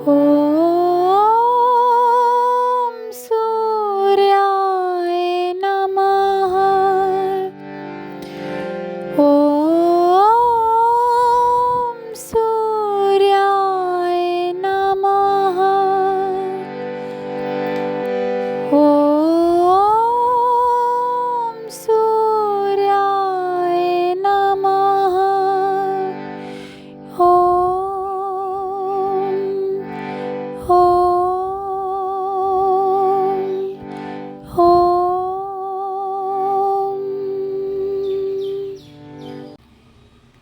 ॐ सूर्याय नमः। ॐ सूर्याय नमः। ॐ सूर्याय नमः।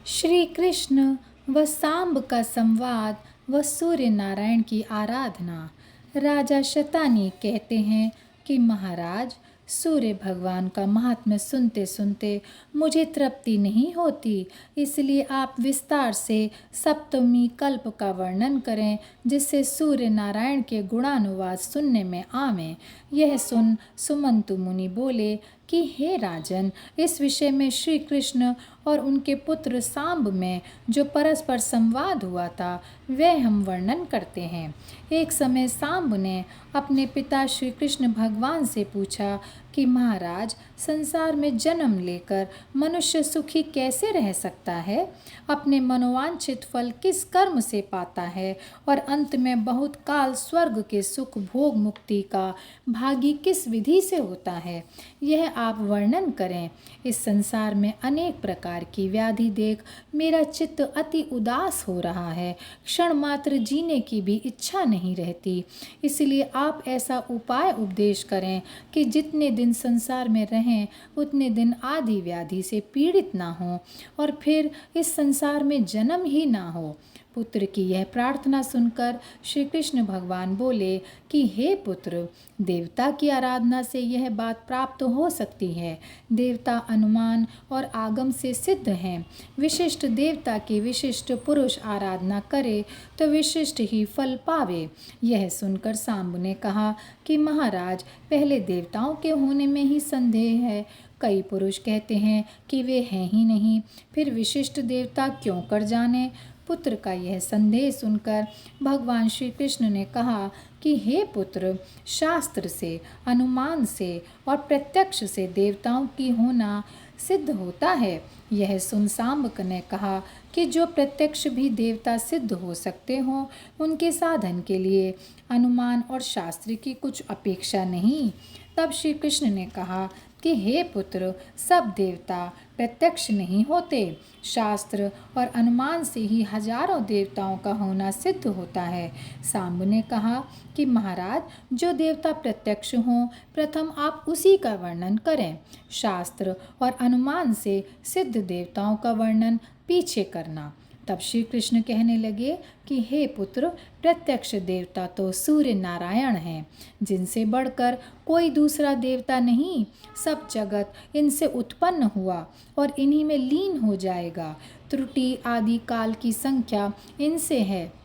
श्री कृष्ण व सांब का संवाद व सूर्य नारायण की आराधना। राजा शतानी कहते हैं कि महाराज, सूर्य भगवान का महात्म्य सुनते सुनते मुझे तृप्ति नहीं होती, इसलिए आप विस्तार से सप्तमी कल्प का वर्णन करें जिससे सूर्य नारायण के गुणानुवाद सुनने में आवे। यह सुन सुमंतु मुनि बोले कि हे राजन, इस विषय में श्री कृष्ण और उनके पुत्र सांब में जो परस्पर संवाद हुआ था वह हम वर्णन करते हैं। एक समय सांब ने अपने पिता श्री कृष्ण भगवान से पूछा कि महाराज, संसार में जन्म लेकर मनुष्य सुखी कैसे रह सकता है? अपने मनोवांछित फल किस कर्म से पाता है और अंत में बहुत काल स्वर्ग के सुख भोग मुक्ति का भागी किस विधि से होता है? यह आप वर्णन करें। इस संसार में अनेक प्रकार की व्याधि देख मेरा चित्त अति उदास हो रहा है। क्षण मात्र जीने की भी इच्छा नहीं रहती। इसलिए आप ऐसा उपाय उपदेश करें कि जितने दिन संसार में रहें उतने दिन आदि व्याधि से पीड़ित ना हो और फिर इस संसार में जन्म ही ना हो। पुत्र की यह प्रार्थना सुनकर श्री कृष्ण भगवान बोले कि हे पुत्र, देवता की आराधना से यह बात प्राप्त हो सकती है। देवता अनुमान और आगम से सिद्ध हैं। विशिष्ट देवता की विशिष्ट पुरुष आराधना करे तो विशिष्ट ही फल पावे। यह सुनकर सांब ने कहा कि महाराज, पहले देवताओं के होने में ही संदेह है। कई पुरुष कहते हैं कि वे हैं ही नहीं, फिर विशिष्ट देवता क्यों कर जाने? पुत्र का यह संदेह सुनकर भगवान श्री कृष्ण ने कहा कि हे पुत्र, शास्त्र से, अनुमान से और प्रत्यक्ष से देवताओं की होना सिद्ध होता है। यह सुन सांब ने कहा कि जो प्रत्यक्ष भी देवता सिद्ध हो सकते हों, उनके साधन के लिए अनुमान और शास्त्र की कुछ अपेक्षा नहीं। तब श्री कृष्ण ने कहा कि हे पुत्र, सब देवता प्रत्यक्ष नहीं होते। शास्त्र और अनुमान से ही हजारों देवताओं का होना सिद्ध होता है। सांब ने कहा कि महाराज, जो देवता प्रत्यक्ष हों प्रथम आप उसी का वर्णन करें। शास्त्र और अनुमान से सिद्ध देवताओं का वर्णन पीछे करना। तब श्री कृष्ण कहने लगे कि हे पुत्र, प्रत्यक्ष देवता तो सूर्य नारायण हैं, जिनसे बढ़कर कोई दूसरा देवता नहीं। सब जगत इनसे उत्पन्न हुआ और इन्हीं में लीन हो जाएगा। त्रुटि आदि काल की संख्या इनसे है।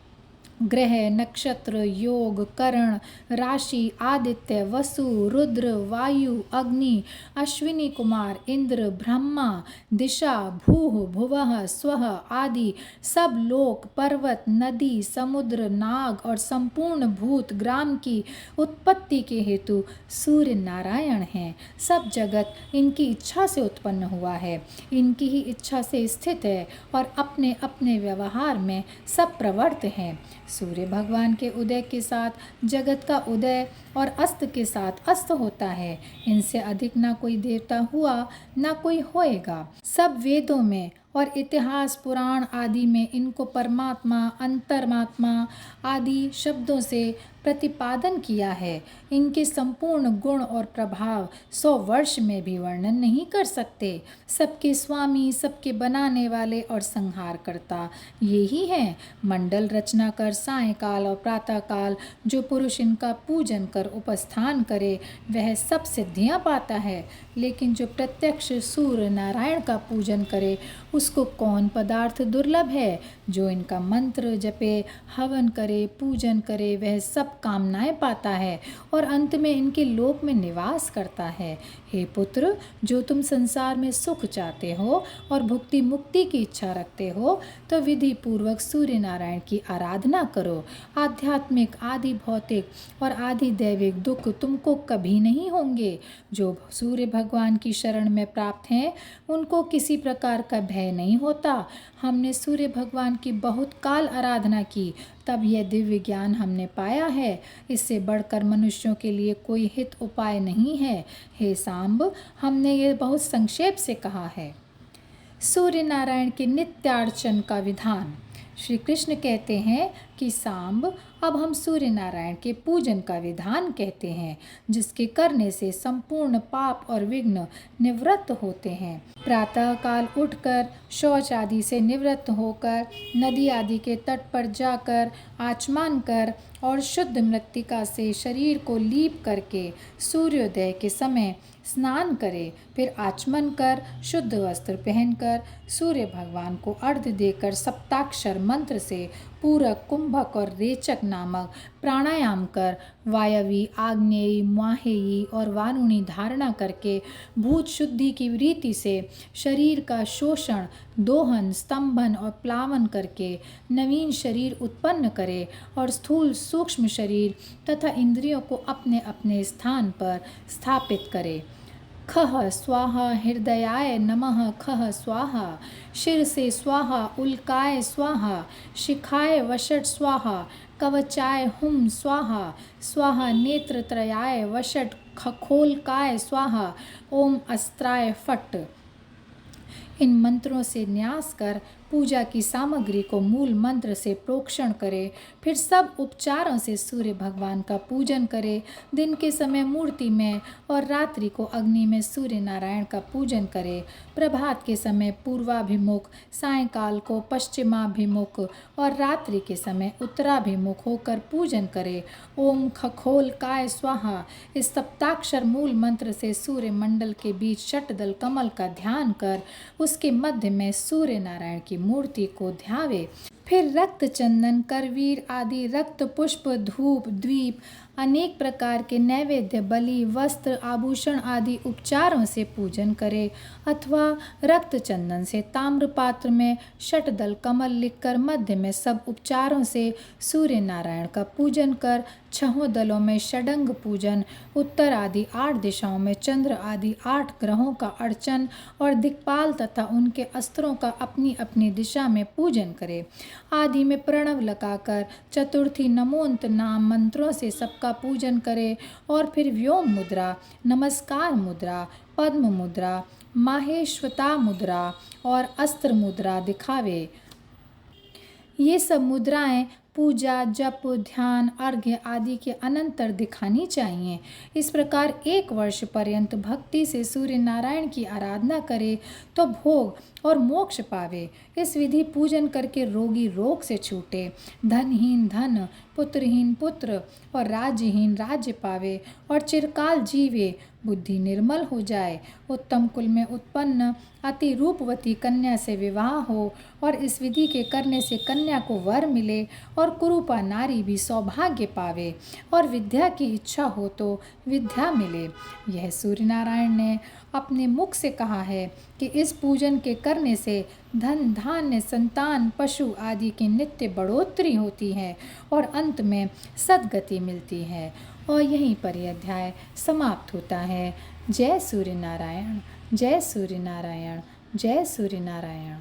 ग्रह, नक्षत्र, योग, करण, राशि, आदित्य, वसु, रुद्र, वायु, अग्नि, अश्विनी कुमार, इंद्र, ब्रह्मा, दिशा, भूः, भुवः, स्वः आदि सब लोक, पर्वत, नदी, समुद्र, नाग और संपूर्ण भूत ग्राम की उत्पत्ति के हेतु सूर्य नारायण हैं। सब जगत इनकी इच्छा से उत्पन्न हुआ है, इनकी ही इच्छा से स्थित है और अपने अपने व्यवहार में सब प्रवर्त हैं। सूर्य भगवान के उदय के साथ जगत का उदय और अस्त के साथ अस्त होता है। इनसे अधिक ना कोई देवता हुआ ना कोई होएगा। सब वेदों में और इतिहास पुराण आदि में इनको परमात्मा, अंतर्मात्मा आदि शब्दों से प्रतिपादन किया है। इनके संपूर्ण गुण और प्रभाव 100 वर्ष में भी वर्णन नहीं कर सकते। सबके स्वामी, सबके बनाने वाले और संहार करता ये ही हैं। मंडल रचना कर सायंकाल और प्रातःकाल जो पुरुष इनका पूजन कर उपस्थान करे वह सब सिद्धियां पाता है, लेकिन जो प्रत्यक्ष सूर्य नारायण का पूजन करे उसको कौन पदार्थ दुर्लभ है जो इनका मंत्र जपे, हवन करे, पूजन करे, वह सब कामनाएं पाता है और अंत में इनके लोक में निवास करता है। हे पुत्र, जो तुम संसार में सुख चाहते हो और भुक्ति मुक्ति की इच्छा रखते हो तो विधि पूर्वक सूर्य नारायण की आराधना करो। आध्यात्मिक, आदि भौतिक और आदि दैविक दुख तुमको कभी नहीं होंगे। जो सूर्य भगवान की शरण में प्राप्त हैं उनको किसी प्रकार का भय नहीं होता। हमने सूर्य भगवान की बहुत काल आराधना की, तब यह दिव्य ज्ञान हमने पाया है। इससे बढ़कर मनुष्यों के लिए कोई हित उपाय नहीं है। हे सांब, हमने ये बहुत संक्षेप से कहा है। सूर्य नारायण के नित्यार्चन का विधान। श्री कृष्ण कहते हैं कि सांब, अब हम सूर्य नारायण के पूजन का विधान कहते हैं, जिसके करने से संपूर्ण पाप और विघ्न निवृत्त होते हैं। प्रातः काल उठकर शौच आदि से निवृत्त होकर नदी आदि के तट पर जाकर आचमान कर और शुद्ध मृत्तिका से शरीर को लीप करके सूर्योदय के समय स्नान करे। फिर आचमन कर शुद्ध वस्त्र पहनकर सूर्य भगवान को अर्घ्य देकर सप्ताक्षर मंत्र से पूरक, कुंभक और रेचक नामक प्राणायाम कर वायवी, आग्नेयी, माहेयी और वारुणी धारणा करके भूत शुद्धि की रीति से शरीर का शोषण, दोहन, स्तंभन और प्लावन करके नवीन शरीर उत्पन्न करे और स्थूल सूक्ष्म शरीर तथा इंद्रियों को अपने अपने स्थान पर स्थापित करे। खः स्वाहा हृदयाय नमः, खः स्वाहा शिर से स्वाहा, उल्काय स्वाहा, शिखाय वषट स्वाहा, कवचाय हुम स्वाहा, स्वाहा नेत्रत्रयाय वषट खखोलकाय स्वाहा, ओम अस्त्राय फट। इन मंत्रों से न्यास कर पूजा की सामग्री को मूल मंत्र से प्रोक्षण करे। फिर सब उपचारों से सूर्य भगवान का पूजन करे। दिन के समय मूर्ति में और रात्रि को अग्नि में सूर्य नारायण का पूजन करे। प्रभात के समय पूर्वाभिमुख, सायंकाल को पश्चिमाभिमुख और रात्रि के समय उत्तराभिमुख होकर पूजन करे। ओम खखोलकाय स्वाहा इस सप्ताक्षर मूल मंत्र से सूर्य मंडल के बीच षटदल कमल का ध्यान कर उसके मध्य में सूर्य नारायण की मूर्ति को ध्यावे। फिर रक्त चंदन, करवीर आदि रक्त पुष्प, धूप, द्वीप, अनेक प्रकार के नैवेद्य, बलि, वस्त्र, आभूषण आदि उपचारों से पूजन करे। अथवा रक्त चंदन से ताम्र पात्र में षटदल कमल लिखकर मध्य में सब उपचारों से सूर्य नारायण का पूजन कर। छहों दलों में षडंग पूजन, उत्तर आदि 8 दिशाओं में चंद्र आदि 8 ग्रहों का अर्चन और दिक्पाल तथा उनके अस्त्रों का अपनी अपनी दिशा में पूजन करे। आदि में प्रणव लगाकर चतुर्थी नमोन्त नाम मंत्रों से सबका पूजन करे और फिर व्योम मुद्रा, नमस्कार मुद्रा, पद्म मुद्रा, माहेश्वता मुद्रा और अस्त्र मुद्रा दिखावे। ये सब मुद्राएं पूजा, जप, ध्यान, अर्घ्य आदि के अनंतर दिखानी चाहिए। इस प्रकार 1 वर्ष पर्यंत भक्ति से सूर्य नारायण की आराधना करे तो भोग और मोक्ष पावे। इस विधि पूजन करके रोगी रोग से छूटे, धनहीन धन, पुत्रहीन पुत्र और राज्यहीन राज्य पावे और चिरकाल जीवे, बुद्धि निर्मल हो जाए, उत्तम कुल में उत्पन्न अति रूपवती कन्या से विवाह हो और इस विधि के करने से कन्या को वर मिले और कुरूपा नारी भी सौभाग्य पावे और विद्या की इच्छा हो तो विद्या मिले। यह सूर्य नारायण ने अपने मुख से कहा है कि इस पूजन के करने से धन, धान्य, संतान, पशु आदि की नित्य बढ़ोतरी होती है और अंत में सद्गति मिलती है। और यहीं पर यह अध्याय समाप्त होता है। जय सूर्य नारायण, जय सूर्य नारायण, जय सूर्य नारायण।